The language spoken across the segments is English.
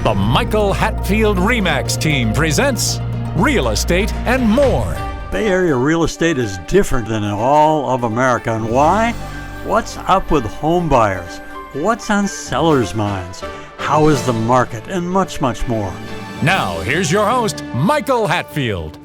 The Michael Hatfield RE/MAX team presents Real Estate and More. Bay Area real estate is different than in all of America. And why? What's up with home buyers? What's on sellers' minds? How is the market? And much, much more. Now, here's your host, Michael Hatfield.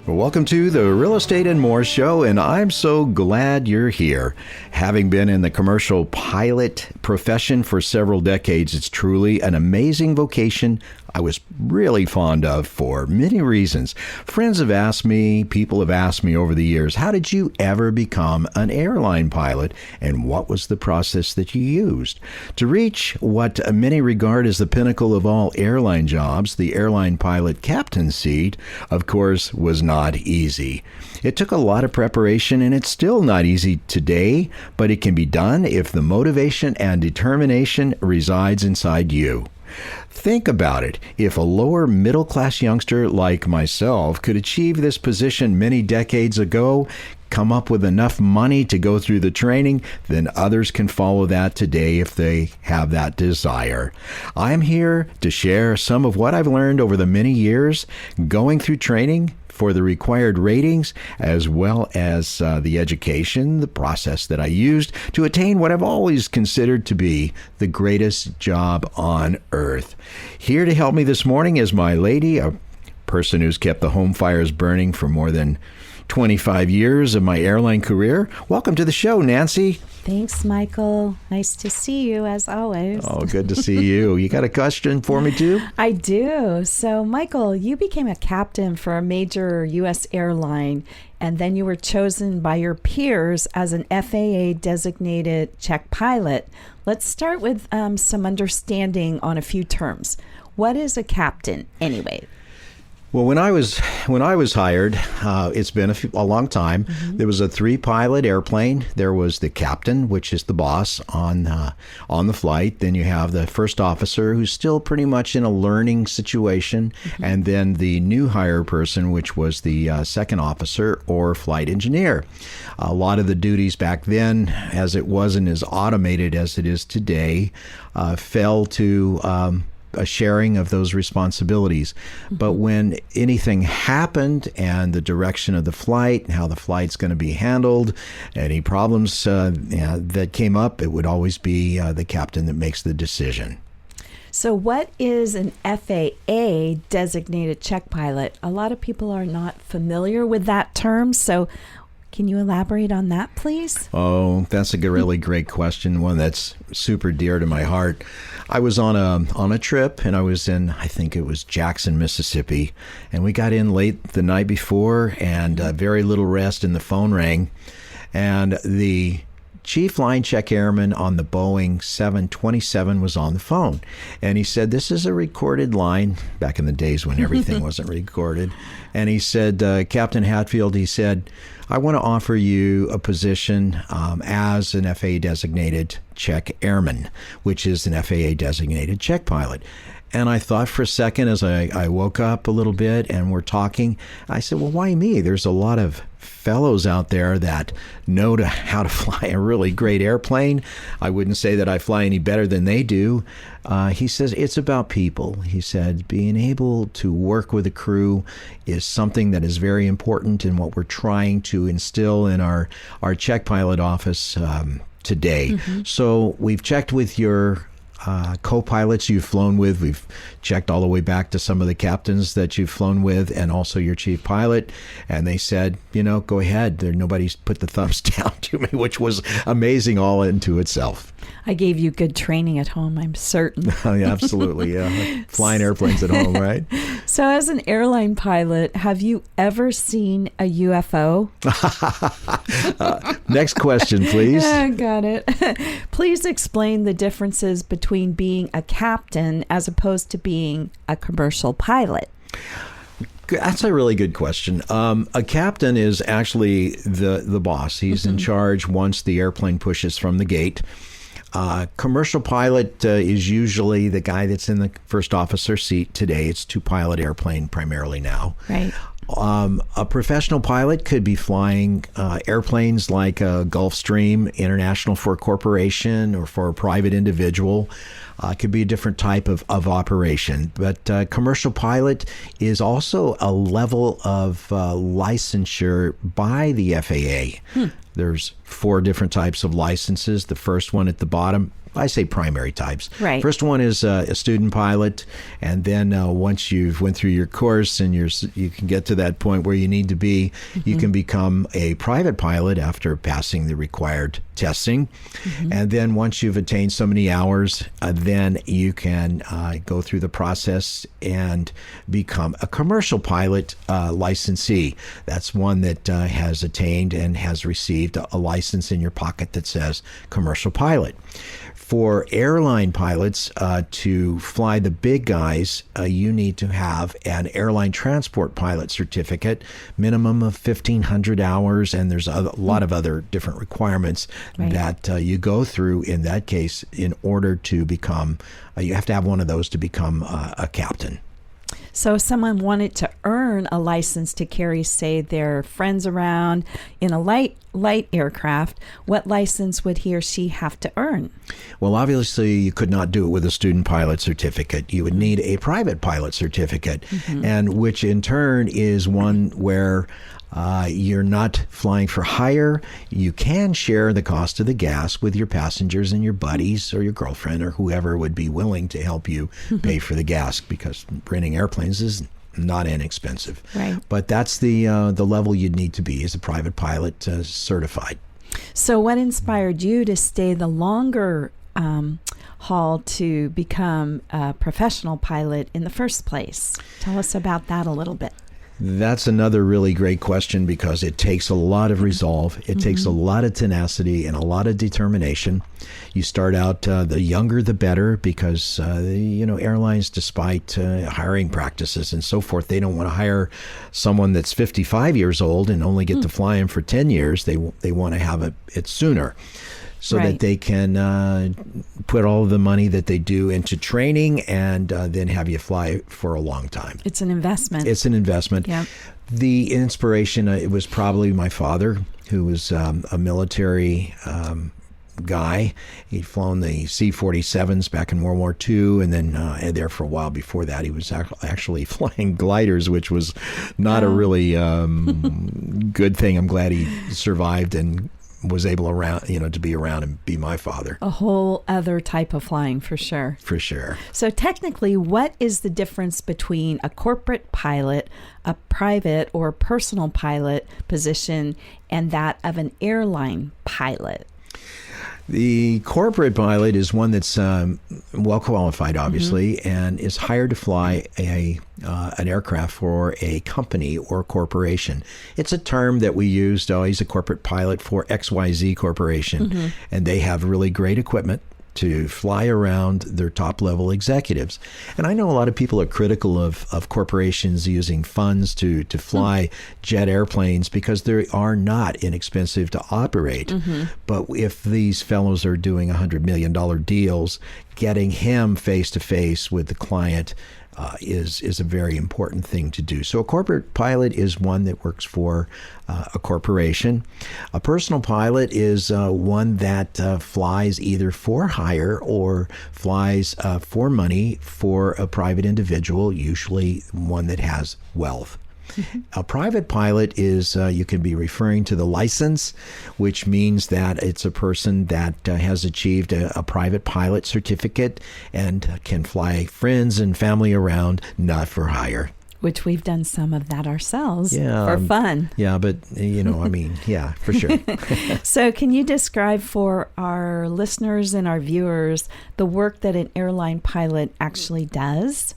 Welcome to the Real Estate and More show, and I'm so glad you're here. Having been in the commercial pilot profession for several decades, it's truly an amazing vocation I was really fond of for many reasons. Friends have asked me, people have asked me over the years, how did you ever become an airline pilot, and what was the process that you used? To reach what many regard as the pinnacle of all airline jobs, the airline pilot captain seat, of course, was not easy. It took a lot of preparation, and it's still not easy today, but it can be done if the motivation and determination resides inside you. Think about it. If a lower middle-class youngster like myself could achieve this position many decades ago, come up with enough money to go through the training, then others can follow that today if they have that desire. I'm here to share some of what I've learned over the many years going through training for the required ratings, as well as the education, the process that I used to attain what I've always considered to be the greatest job on earth. Here to help me this morning is my lady, a person who's kept the home fires burning for more than 25 years of my airline career. Welcome to the show, Nancy. Thanks, Michael. Nice to see you, as always. Oh, good to see you. You got a question for me, too? I do. So, Michael, you became a captain for a major U.S. airline, and then you were chosen by your peers as an FAA-designated check pilot. Let's start with some understanding on a few terms. What is a captain, anyway? Well, when I was hired, it's been a long time. Mm-hmm. There was a 3-pilot airplane. There was the captain, which is the boss on the flight. Then you have the first officer, who's still pretty much in a learning situation, mm-hmm. and then the new hire person, which was the second officer or flight engineer. A lot of the duties back then, as it wasn't as automated as it is today, fell to a sharing of those responsibilities. Mm-hmm. But when anything happened and the direction of the flight and how the flight's going to be handled, any problems that came up, it would always be the captain that makes the decision. So what is an FAA designated check pilot? A lot of people are not familiar with that term, so can you elaborate on that, please? Oh, that's a really great question, one that's super dear to my heart. I was on a trip, and I was in, I think it was Jackson, Mississippi, and we got in late the night before, and very little rest, and the phone rang, and the chief line check airman on the Boeing 727 was on the phone, and he said, this is a recorded line, back in the days when everything wasn't recorded, and he said, Captain Hatfield, he said, I want to offer you a position as an FAA designated check airman, which is an FAA designated check pilot. And I thought for a second as I woke up a little bit and we're talking, I said, well, why me? There's a lot of fellows out there that know how to fly a really great airplane. I wouldn't say that I fly any better than they do. He says, it's about people. He said, being able to work with a crew is something that is very important in what we're trying to instill in our check pilot office today. Mm-hmm. So we've checked with your co-pilots you've flown with. We've checked all the way back to some of the captains that you've flown with and also your chief pilot. And they said, go ahead. Nobody's put the thumbs down to me, which was amazing all into itself. I gave you good training at home, I'm certain. Yeah, absolutely, yeah. Flying airplanes at home, right? So as an airline pilot, have you ever seen a UFO? Next question, please. Got it. Please explain the differences between being a captain as opposed to being a commercial pilot. That's a really good question. A captain is actually the boss. He's mm-hmm. in charge once the airplane pushes from the gate. Commercial pilot is usually the guy that's in the first officer seat today. It's 2-pilot airplane primarily now. Right. A professional pilot could be flying airplanes like Gulfstream International for a corporation or for a private individual. It could be a different type of operation. But commercial pilot is also a level of licensure by the FAA. There's 4 different types of licenses. The first one at the bottom, I say primary types. Right. First one is a student pilot, and then once you've went through your course and you can get to that point where you need to be, you can become a private pilot after passing the required testing. And then once you've attained so many hours, then you can go through the process and become a commercial pilot licensee. That's one that has attained and has received a license in your pocket that says commercial pilot. For airline pilots to fly the big guys, you need to have an airline transport pilot certificate, minimum of 1,500 hours, and there's a lot of other different requirements that you go through in that case in order to become, you have to have one of those to become a captain. So if someone wanted to earn a license to carry, say, their friends around in a light aircraft, what license would he or she have to earn? Well, obviously, you could not do it with a student pilot certificate. You would need a private pilot certificate, and which in turn is one where you're not flying for hire. You can share the cost of the gas with your passengers and your buddies or your girlfriend or whoever would be willing to help you pay for the gas, because renting airplanes is not inexpensive. Right. But that's the level you'd need to be as a private pilot certified. So what inspired you to stay the longer haul to become a professional pilot in the first place? Tell us about that a little bit. That's another really great question, because it takes a lot of resolve. It takes a lot of tenacity and a lot of determination. You start out, the younger the better, because, airlines, despite hiring practices and so forth, they don't want to hire someone that's 55 years old and only get to fly him for 10 years. They want to have it sooner, so that they can put all of the money that they do into training and then have you fly for a long time. It's an investment. It's an investment. Yeah. The inspiration, it was probably my father, who was a military guy. He'd flown the C-47s back in World War II, and then there for a while before that, he was actually flying gliders, which was not a really good thing. I'm glad he survived and was able to be around and be my father. A whole other type of flying, for sure. For sure. So technically, what is the difference between a corporate pilot, a private or personal pilot position, and that of an airline pilot? The corporate pilot is one that's well qualified, obviously, and is hired to fly an aircraft for a company or corporation. It's a term that we used. He's a corporate pilot for XYZ Corporation, and they have really great equipment to fly around their top level executives. And I know a lot of people are critical of corporations using funds to fly jet airplanes, because they are not inexpensive to operate. But if these fellows are doing $100 million deals, getting him face to face with the client is a very important thing to do. So a corporate pilot is one that works for a corporation. A personal pilot is one that flies either for hire or flies for money for a private individual, usually one that has wealth. A private pilot is, you can be referring to the license, which means that it's a person that has achieved a private pilot certificate and can fly friends and family around, not for hire. Which we've done some of that ourselves Yeah, for fun. Yeah, but, yeah, for sure. So can you describe for our listeners and our viewers the work that an airline pilot actually does?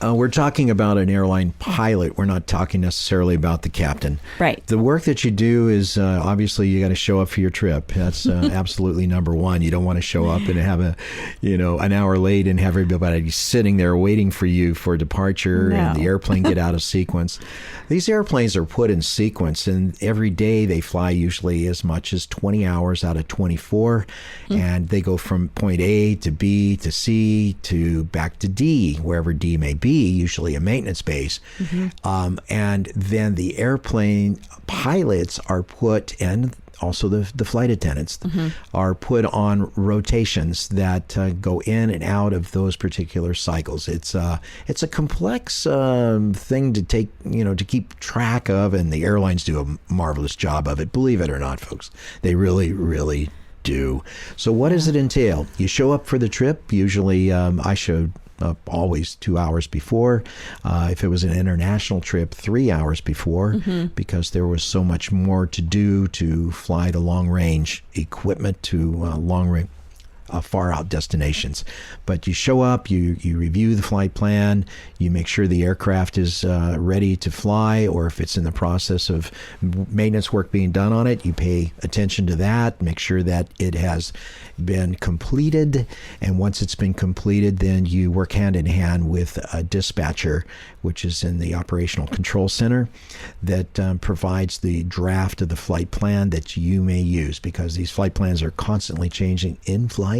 We're talking about an airline pilot. We're not talking necessarily about the captain. Right. The work that you do is obviously you got to show up for your trip. That's absolutely number one. You don't want to show up and have an hour late and have everybody sitting there waiting for you for departure and the airplane get out of sequence. These airplanes are put in sequence, and every day they fly usually as much as 20 hours out of 24, and they go from point A to B to C to back to D, wherever D may be. be usually a maintenance base. And then the airplane pilots are put, and also the flight attendants are put on rotations that go in and out of those particular cycles. It's a complex thing to take, to keep track of, and the airlines do a marvelous job of it. Believe it or not, folks, they really, really do. So what does it entail? You show up for the trip. Usually I showed up always 2 hours before. If it was an international trip, 3 hours before, because there was so much more to do to fly the long range equipment to long range far out destinations. But you show up, you review the flight plan, you make sure the aircraft is ready to fly, or if it's in the process of maintenance work being done on it, you pay attention to that, make sure that it has been completed. And once it's been completed, then you work hand in hand with a dispatcher, which is in the operational control center, that provides the draft of the flight plan that you may use, because these flight plans are constantly changing in flight.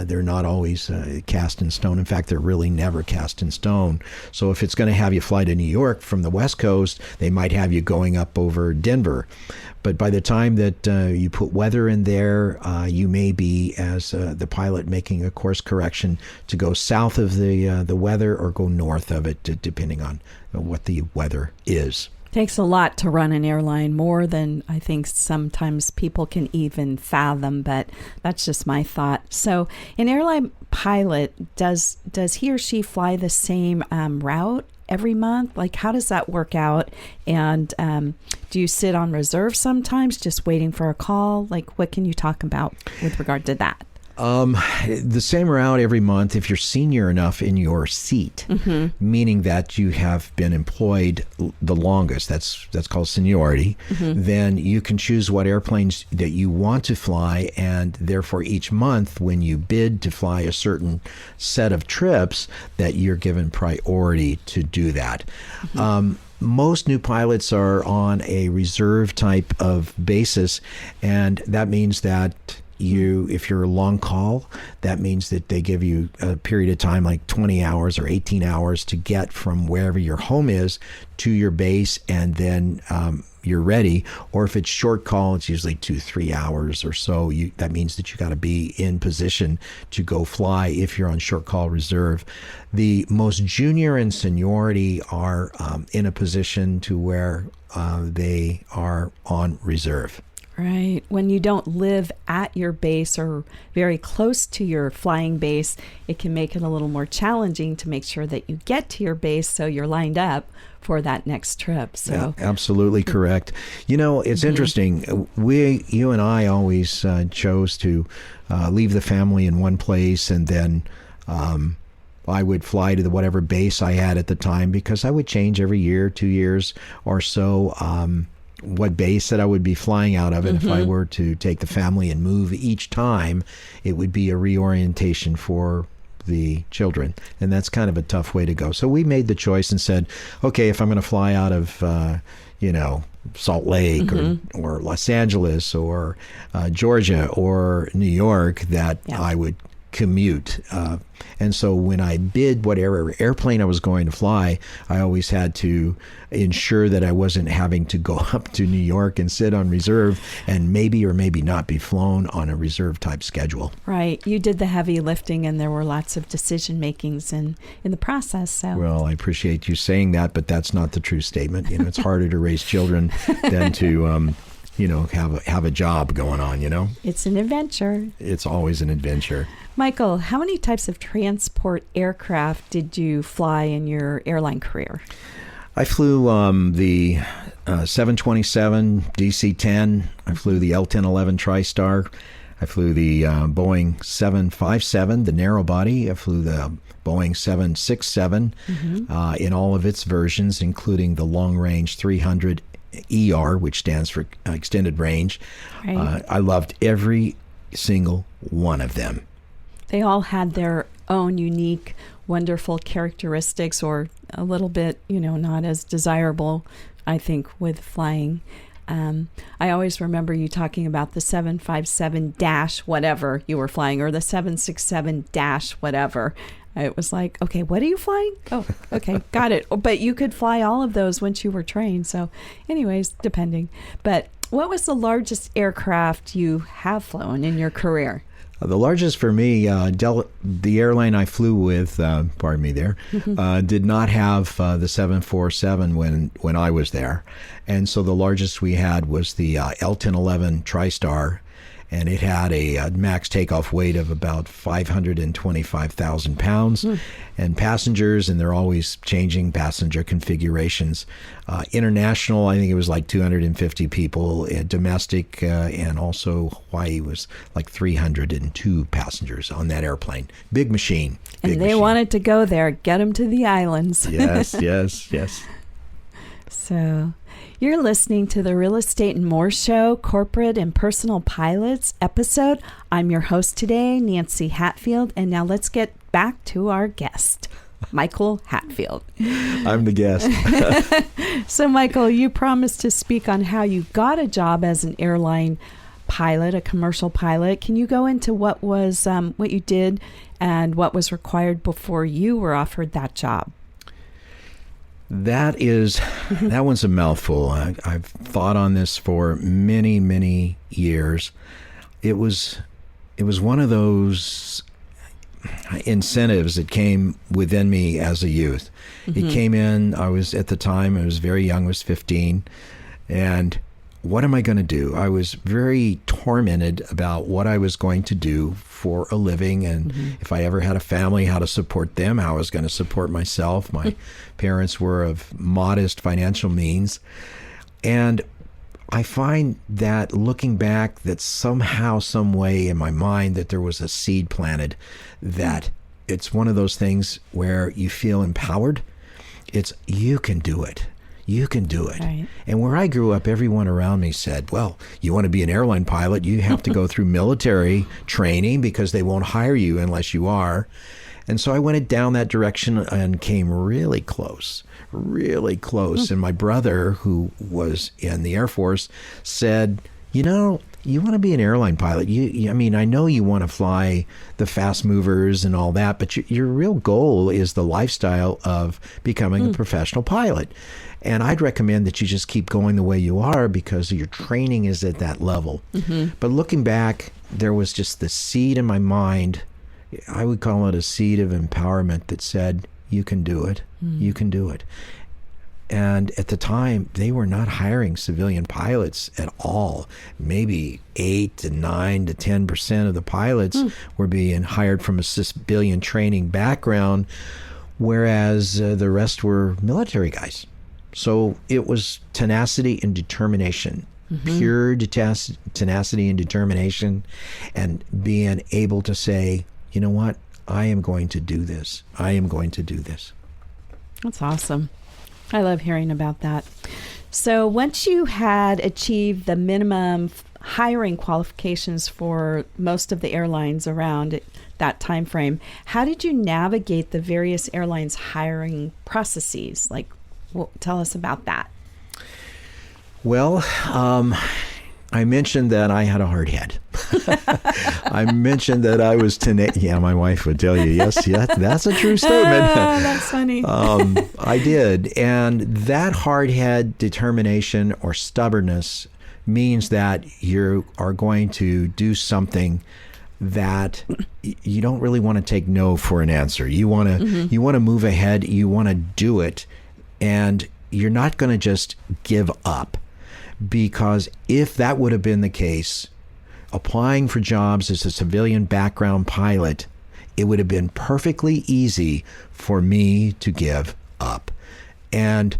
They're not always cast in stone. In fact, they're really never cast in stone. So if it's going to have you fly to New York from the West Coast, they might have you going up over Denver. But by the time that you put weather in there, you may be, as the pilot, making a course correction to go south of the weather or go north of it, depending on what the weather is. Takes a lot to run an airline, more than I think sometimes people can even fathom, but that's just my thought. So an airline pilot, does he or she fly the same route every month? Like, how does that work out? And do you sit on reserve sometimes, just waiting for a call? Like, what can you talk about with regard to that? The same route every month if you're senior enough in your seat, meaning that you have been employed the longest. That's called seniority. Then you can choose what airplanes that you want to fly, and therefore each month when you bid to fly a certain set of trips, that you're given priority to do that. Most new pilots are on a reserve type of basis, and that means that if you're a long call, that means that they give you a period of time, like 20 hours or 18 hours, to get from wherever your home is to your base, and then you're ready. Or if it's short call, it's usually 2-3 hours or so. That means that you got to be in position to go fly if you're on short call reserve. The most junior in seniority are in a position to where they are on reserve. Right. When you don't live at your base or very close to your flying base, it can make it a little more challenging to make sure that you get to your base so you're lined up for that next trip. So yeah, absolutely correct. It's interesting. You and I always chose to leave the family in one place, and then I would fly to whatever base I had at the time, because I would change every year, 2 years or so. What base that I would be flying out of, and if I were to take the family and move each time, it would be a reorientation for the children, and that's kind of a tough way to go. So we made the choice and said, okay, if I'm going to fly out of Salt Lake or Los Angeles or Georgia or New York, that I would commute. And so when I bid whatever airplane I was going to fly, I always had to ensure that I wasn't having to go up to New York and sit on reserve and maybe or maybe not be flown on a reserve type schedule. Right. You did the heavy lifting, and there were lots of decision makings in the process. So well, I appreciate you saying that, but that's not the true statement. It's harder to raise children than to have a job going on, It's an adventure. It's always an adventure. Michael, how many types of transport aircraft did you fly in your airline career? I flew the 727 DC-10. I flew the L-1011 TriStar. I flew the Boeing 757, the narrow body. I flew the Boeing 767 in all of its versions, including the long-range 300 ER, which stands for extended range. Right. I loved every single one of them. They all had their own unique, wonderful characteristics, or a little bit, not as desirable, I think, with flying. I always remember you talking about the 757 dash whatever you were flying, or the 767 dash whatever. It was like, okay, what are you flying? Oh, okay, got it. But you could fly all of those once you were trained. So anyways, depending. But what was the largest aircraft you have flown in your career? The largest for me, the airline I flew with, did not have the 747 when I was there. And so the largest we had was the L-1011 TriStar, and it had a max takeoff weight of about 525,000 pounds. And passengers, and they're always changing passenger configurations. International, I think it was like 250 people. Domestic and also Hawaii was like 302 passengers on that airplane. Big machine. And they wanted to go there, get them to the islands. Yes. So you're listening to the Real Estate and More Show, Corporate and Personal Pilots episode. I'm your host today, Nancy Hatfield. And now let's get back to our guest, Michael Hatfield. I'm the guest. So, Michael, you promised to speak on how you got a job as an airline pilot, a commercial pilot. Can you go into what was what you did and what was required before you were offered that job? That one's a mouthful. I've thought on this for many, many years. It was one of those incentives that came within me as a youth. It came in, I was very young, I was 15, and what am I going to do? I was very tormented about what I was going to do for a living, and if I ever had a family, how to support them, how I was going to support myself. My parents were of modest financial means, and I find that looking back, that somehow, some way in my mind, that there was a seed planted, that it's one of those things where you feel empowered. It's, you can do it. You can do it. Right. And where I grew up, everyone around me said, well, you want to be an airline pilot, you have to go through military training because they won't hire you unless you are. And so I went down that direction and came really close. And my brother, who was in the Air Force, said, you want to be an airline pilot. I know you want to fly the fast movers and all that, but your real goal is the lifestyle of becoming a professional pilot. And I'd recommend that you just keep going the way you are because your training is at that level. But looking back, there was just the seed in my mind. I would call it a seed of empowerment that said, you can do it. You can do it. And at the time, they were not hiring civilian pilots at all. Maybe 8 to 9 to 10% of the pilots were being hired from a civilian training background, whereas the rest were military guys. So it was tenacity and determination, pure tenacity and determination, and being able to say, you know what, I am going to do this. I am going to do this. That's awesome. I love hearing about that. So once you had achieved the minimum hiring qualifications for most of the airlines around that time frame, how did you navigate the various airlines' hiring processes? Tell us about that. Well, I mentioned that I had a hard head. I mentioned that I was tenacious. Yeah, my wife would tell you, yes, that's a true statement. Oh, that's funny. I did. And that hard head, determination, or stubbornness means that you are going to do something that you don't really want to take no for an answer. You want to move ahead. You want to do it. And you're not going to just give up. Because if that would have been the case, applying for jobs as a civilian background pilot, it would have been perfectly easy for me to give up. And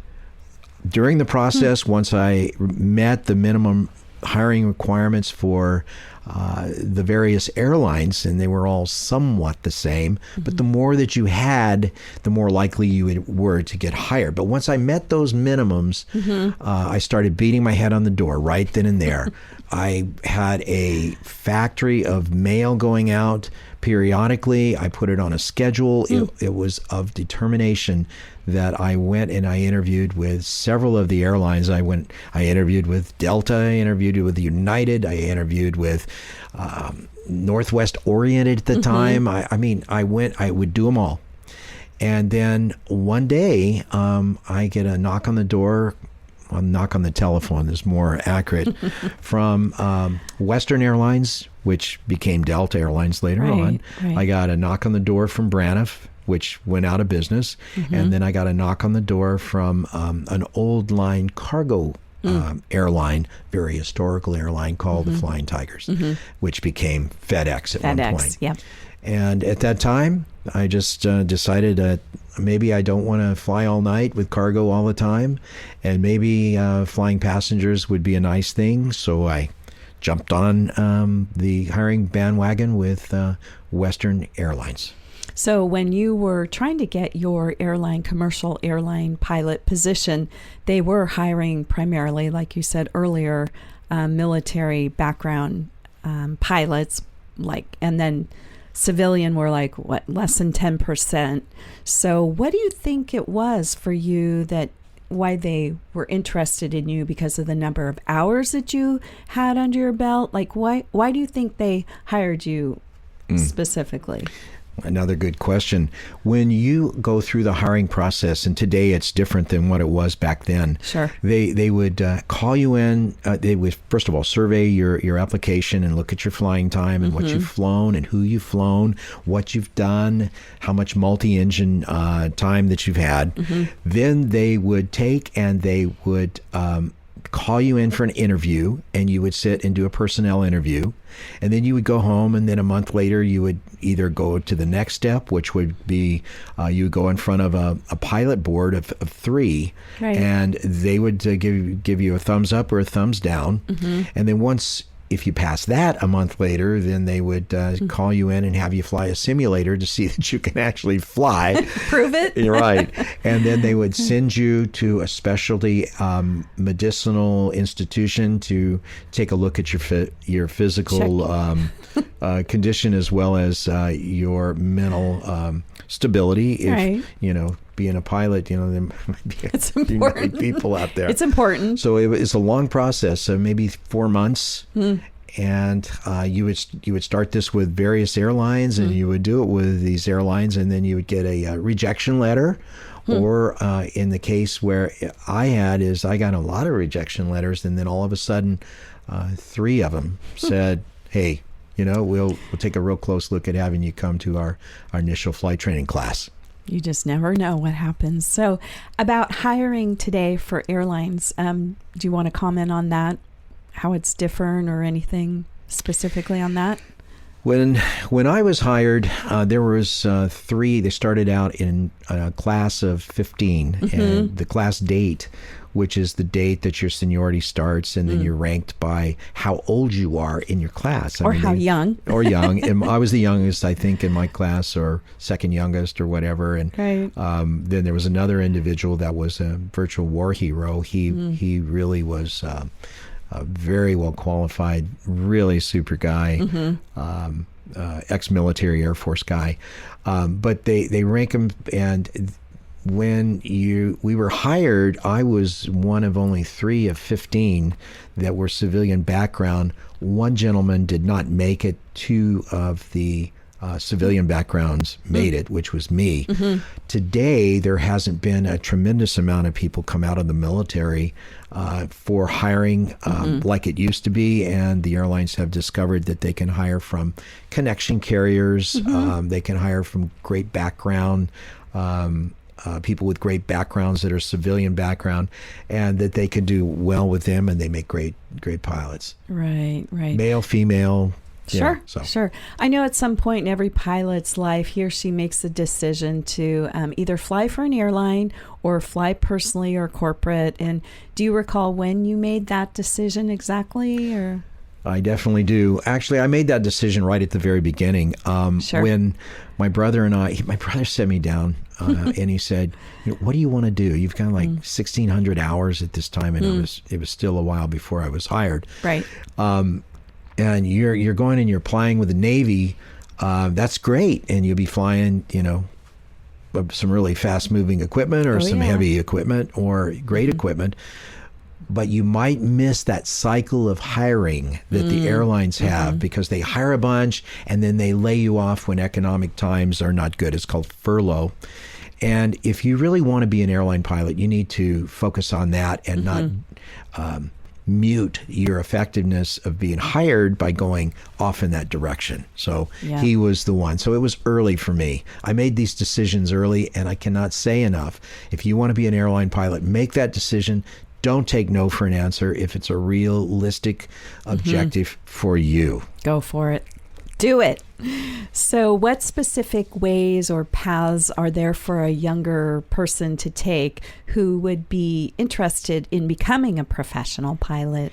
during the process, once I met the minimum hiring requirements for the various airlines, and they were all somewhat the same, but the more that you had, the more likely you were to get hired. But once I met those minimums, I started beating my head on the door right then and there. I had a factory of mail going out periodically. I put it on a schedule. It was of determination that I went and I interviewed with several of the airlines. I interviewed with Delta, I interviewed with United, I interviewed with Northwest Orient at the time. I would do them all. And then one day, I get a knock on the door. Well, knock on the telephone is more accurate, from Western Airlines, which became Delta Airlines later on. Right. I got a knock on the door from Braniff, which went out of business. And then I got a knock on the door from an old line cargo airline, very historical airline called the Flying Tigers, which became FedEx at one point. Yeah. And at that time, I just decided that maybe I don't want to fly all night with cargo all the time, and maybe flying passengers would be a nice thing. So I jumped on the hiring bandwagon with Western Airlines. So when you were trying to get your commercial airline pilot position, they were hiring primarily, like you said earlier, military background pilots, and then civilian were less than 10%. So what do you think it was for you why they were interested in you? Because of the number of hours that you had under your belt? Why do you think they hired you specifically? Another good question. When you go through the hiring process, and today it's different than what it was back then. Sure. They would call you in. They would, first of all, survey your application and look at your flying time and what you've flown and who you've flown, what you've done, how much multi-engine time that you've had. Then they would take and they would call you in for an interview, and you would sit and do a personnel interview, and then you would go home, and then a month later you would either go to the next step, which would be you would go in front of a pilot board of 3, right. And they would give you a thumbs up or a thumbs down, and then once if you pass that a month later, then they would call you in and have you fly a simulator to see that you can actually fly. Prove it. You're right. And then they would send you to a specialty medicinal institution to take a look at your physical condition, as well as your mental stability. If, right. Being a pilot, there might be it's a few important. people out there. It's important. So it's a long process, so maybe 4 months. And you would start this with various airlines, and you would do it with these airlines, and then you would get a rejection letter. Or in the case where I got a lot of rejection letters, and then all of a sudden 3 of them said, hey, we'll take a real close look at having you come to our initial flight training class. You just never know what happens. So about hiring today for airlines, do you want to comment on that? How it's different or anything specifically on that? When I was hired, there was 3. They started out in a class of 15, and the class date, which is the date that your seniority starts, and then you're ranked by how old you are in your class. Young. Or young. And I was the youngest, I think, in my class, or second youngest, or whatever. And right. Then there was another individual that was a virtual war hero. He really was very well qualified, really super guy, ex-military Air Force guy. But they rank him, and when we were hired, I was one of only 3 of 15 that were civilian background. One gentleman did not make it. 2 of the civilian backgrounds made it, which was me. Today, there hasn't been a tremendous amount of people come out of the military for hiring like it used to be, and the airlines have discovered that they can hire from connection carriers, they can hire from great background, people with great backgrounds that are civilian background, and that they can do well with them, and they make great pilots. Right. Male, female. Sure. I know at some point in every pilot's life, he or she makes the decision to either fly for an airline or fly personally or corporate. And do you recall when you made that decision exactly? Or I definitely do. Actually, I made that decision right at the very beginning. When my brother sat me down and he said, what do you want to do? You've got 1,600 hours at this time, and it was still a while before I was hired. Right. And you're going and you're flying with the Navy. That's great, and you'll be flying, some really fast-moving equipment or some heavy equipment or great equipment. But you might miss that cycle of hiring that the airlines have, because they hire a bunch and then they lay you off when economic times are not good. It's called furlough. And if you really want to be an airline pilot, you need to focus on that and not mute your effectiveness of being hired by going off in that direction. So he was the one. So it was early for me. I made these decisions early, and I cannot say enough. If you want to be an airline pilot, make that decision. Don't take no for an answer if it's a realistic objective for you. Go for it. Do it. So what specific ways or paths are there for a younger person to take who would be interested in becoming a professional pilot?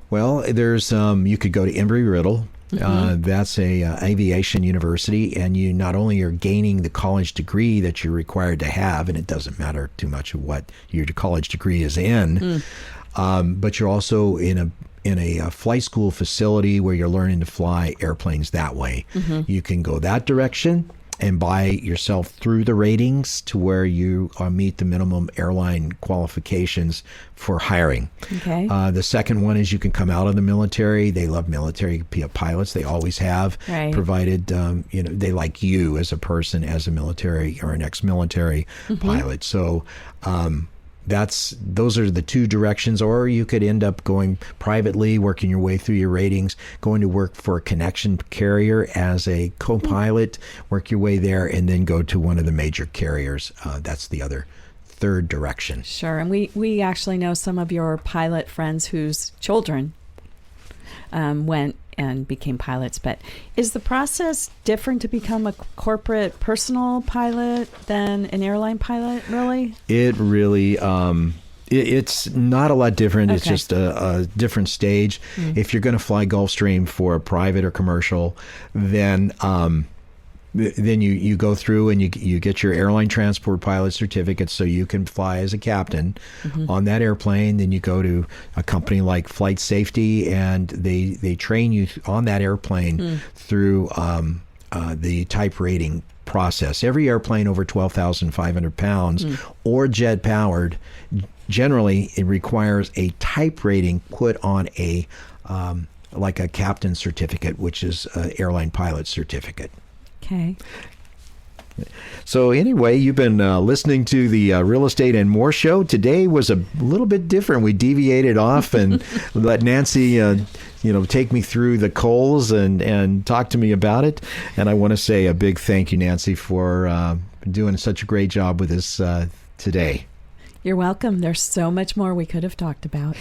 Well, there's you could go to Embry-Riddle. That's a aviation university, and you not only are gaining the college degree that you're required to have, and it doesn't matter too much of what your college degree is in, but you're also in a flight school facility where you're learning to fly airplanes that way. You can go that direction and buy yourself through the ratings to where you meet the minimum airline qualifications for hiring. Okay. The second one is you can come out of the military. They love military pilots. They always have, provided they like you as a person, as a military or an ex-military pilot. So those are the two directions. Or you could end up going privately, working your way through your ratings, going to work for a connection carrier as a co-pilot, work your way there, and then go to one of the major carriers. That's the other third direction. Sure. And we actually know some of your pilot friends whose children went and became pilots. But is the process different to become a corporate personal pilot than an airline pilot, really? It really, it's not a lot different. Okay. It's just a different stage. If you're going to fly Gulfstream for a private or commercial, then you go through and you get your airline transport pilot certificate so you can fly as a captain on that airplane. Then you go to a company like Flight Safety, and they train you on that airplane through the type rating process. Every airplane over 12,500 pounds or jet powered, generally it requires a type rating put on a like a captain certificate, which is an airline pilot certificate. Okay. So anyway, you've been listening to the Real Estate and More show. Today was a little bit different. We deviated off and let Nancy, take me through the coals and talk to me about it. And I want to say a big thank you, Nancy, for doing such a great job with us today. You're welcome. There's so much more we could have talked about.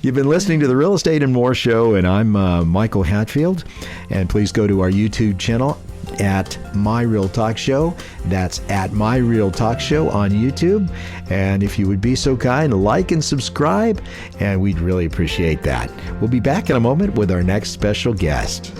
You've been listening to the Real Estate and More show, and I'm Michael Hatfield. And please go to our YouTube channel at My Real Talk Show. That's at My Real Talk Show on YouTube. And if you would be so kind, like and subscribe, and we'd really appreciate that. We'll be back in a moment with our next special guest.